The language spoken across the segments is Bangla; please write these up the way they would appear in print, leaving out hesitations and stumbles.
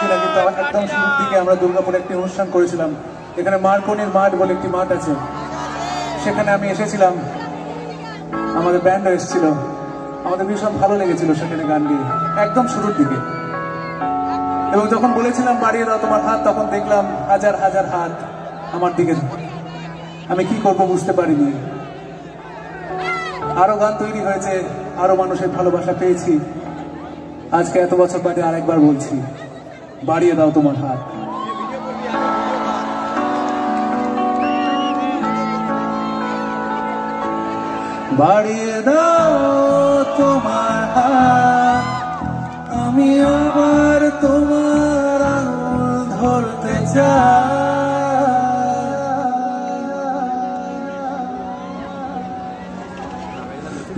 কিনা, কিন্তু একদম শুরুর দিকে আমরা দুর্গাপুরে একটি অনুষ্ঠান করেছিলাম। এখানে মার্কনির মাঠ বলে একটি মাঠ আছে, সেখানে আমি এসেছিলাম, আমাদের ব্যান্ডও এসেছিল। আমাদের ভীষণ ভালো লেগেছিল সেখানে গান গিয়ে একদম শুরুর দিকে। এবং যখন বলেছিলাম বাড়িয়ে দাও তোমার হাত, তখন দেখলাম হাজার হাজার হাত আমার দিকে। আমি কি করব বুঝতে পারিনি। আরো গান তৈরি হয়েছে, আরো মানুষের ভালোবাসা পেয়েছি। আজকে এত বছর বাদে আরেকবার বলছি, বাড়িয়ে দাও তোমার হাত। বাড়িয়ে দাও তোমার হাত, আমি আবার তোমার আঙুল ধরতে চাই।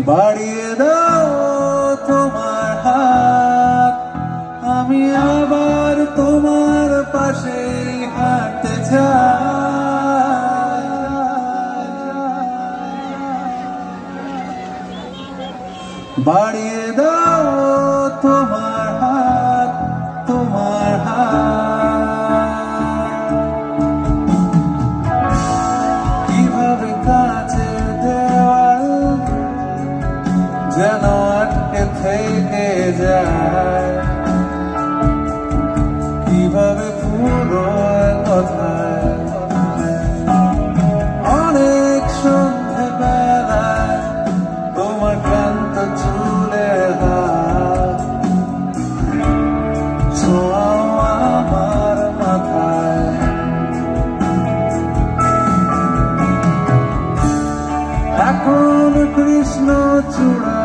বাড়িয়ে দাও তোমার হাত, আমি আবার তোমার পাশে হাঁটতে চাই। বাড়িয়ে দাও তোমার হাত, তোমার হাত। কিভাবে কাছের দেওয়াল যেন আটকে থেকে যায়, কিভাবে পুরো কথায় অনেক সন্ধে বেলায় তোমার ক্লান্ত চুলের হাত ছোঁয়াও আমার মাথায়। এখন কৃষ্ণ চূড়া